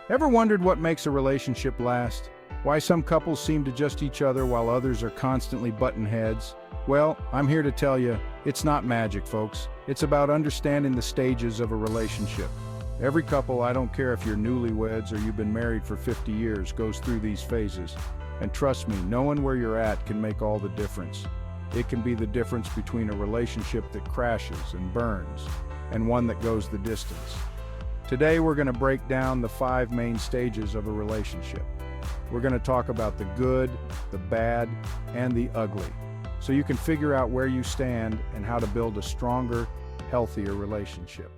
Ever wondered what makes a relationship last? Why some couples seem to just each other while others are constantly butting heads? Well, I'm here to tell you, it's not magic, folks. It's about understanding the stages of a relationship. Every couple, I don't care if you're newlyweds or you've been married for 50 years, goes through these phases. And trust me, knowing where you're at can make all the difference. It can be the difference between a relationship that crashes and burns and one that goes the distance. Today, we're going to break down the 5 main stages of a relationship. We're going to talk about the good, the bad, and the ugly, so you can figure out where you stand and how to build a stronger, healthier relationship.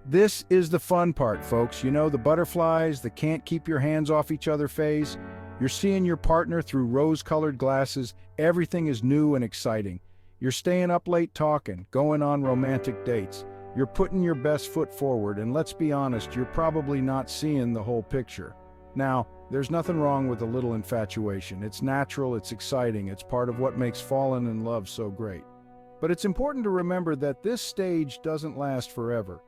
This is the fun part, folks. You know, the butterflies, the can't keep your hands off each other phase. You're seeing your partner through rose-colored glasses. Everything is new and exciting. You're staying up late talking, going on romantic dates. You're putting your best foot forward, and let's be honest, you're probably not seeing the whole picture. Now, there's nothing wrong with a little infatuation. It's natural, it's exciting, it's part of what makes falling in love so great. But it's important to remember that this stage doesn't last forever.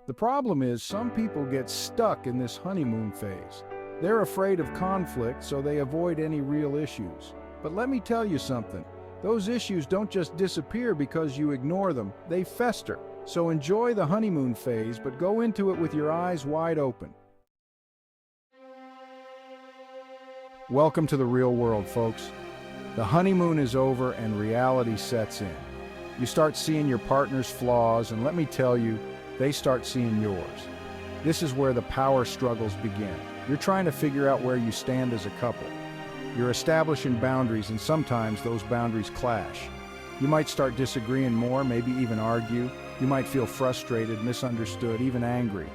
The problem is some people get stuck in this honeymoon phase. They're afraid of conflict, so they avoid any real issues. But let me tell you something. Those issues don't just disappear because you ignore them, they fester. So enjoy the honeymoon phase, but go into it with your eyes wide open. Welcome to the real world, folks. The honeymoon is over and reality sets in. You start seeing your partner's flaws, and let me tell you, they start seeing yours. This is where the power struggles begin. You're trying to figure out where you stand as a couple. You're establishing boundaries, and sometimes those boundaries clash. You might start disagreeing more, maybe even argue. You might feel frustrated, misunderstood, even angry.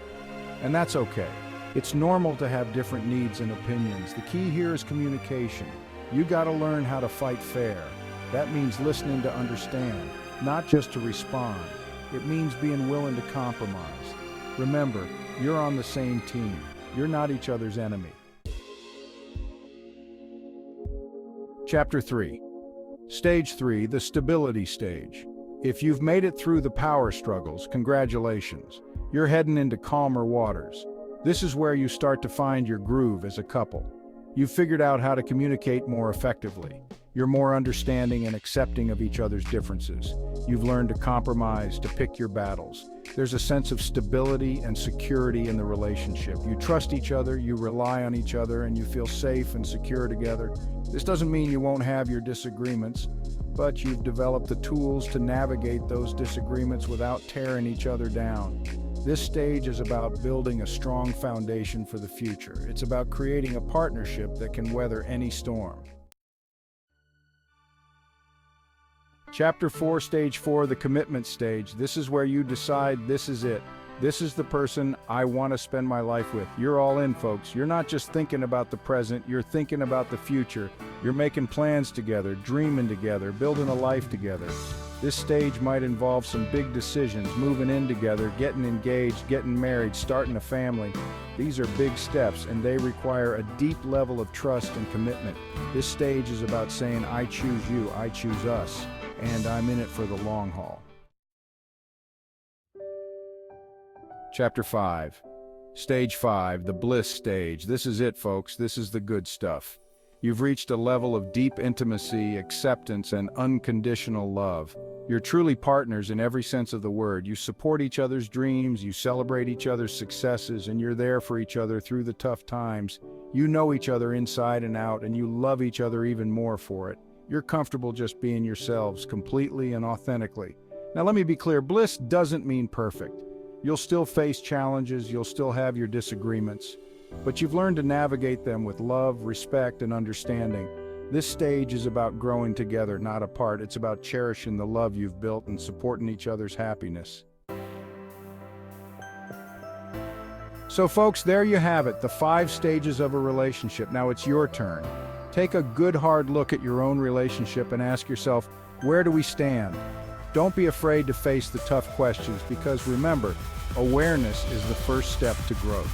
And that's okay. It's normal to have different needs and opinions. The key here is communication. You gotta learn how to fight fair. That means listening to understand, not just to respond. It means being willing to compromise. Remember, you're on the same team. You're not each other's enemy. Chapter 3. Stage 3, the stability stage. If you've made it through the power struggles, congratulations. You're heading into calmer waters. This is where you start to find your groove as a couple. You've figured out how to communicate more effectively. You're more understanding and accepting of each other's differences. You've learned to compromise, to pick your battles. There's a sense of stability and security in the relationship. You trust each other, you rely on each other, and you feel safe and secure together. This doesn't mean you won't have your disagreements, but you've developed the tools to navigate those disagreements without tearing each other down. This stage is about building a strong foundation for the future. It's about creating a partnership that can weather any storm. Chapter 4, Stage 4, the commitment stage. This is where you decide this is it. This is the person I want to spend my life with. You're all in, folks. You're not just thinking about the present, you're thinking about the future. You're making plans together, dreaming together, building a life together. This stage might involve some big decisions, moving in together, getting engaged, getting married, starting a family. These are big steps, and they require a deep level of trust and commitment. This stage is about saying, I choose you, I choose us, and I'm in it for the long haul. Chapter 5. Stage 5, the bliss stage. This is it, folks. This is the good stuff. You've reached a level of deep intimacy, acceptance, and unconditional love. You're truly partners in every sense of the word. You support each other's dreams, you celebrate each other's successes, and you're there for each other through the tough times. You know each other inside and out, and you love each other even more for it. You're comfortable just being yourselves, completely and authentically. Now let me be clear, bliss doesn't mean perfect. You'll still face challenges, you'll still have your disagreements, but you've learned to navigate them with love, respect, and understanding. This stage is about growing together, not apart. It's about cherishing the love you've built and supporting each other's happiness. So folks, there you have it, the 5 stages of a relationship. Now it's your turn. Take a good hard look at your own relationship and ask yourself, where do we stand? Don't be afraid to face the tough questions, because remember, awareness is the first step to growth.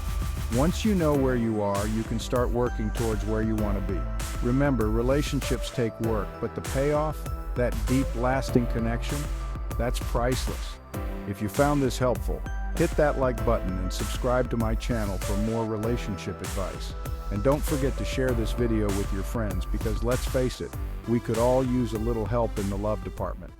Once you know where you are, you can start working towards where you want to be. Remember, relationships take work, but the payoff, that deep, lasting connection, that's priceless. If you found this helpful, Hit that like button and subscribe to my channel for more relationship advice. And don't forget to share this video with your friends because let's face it, we could all use a little help in the love department.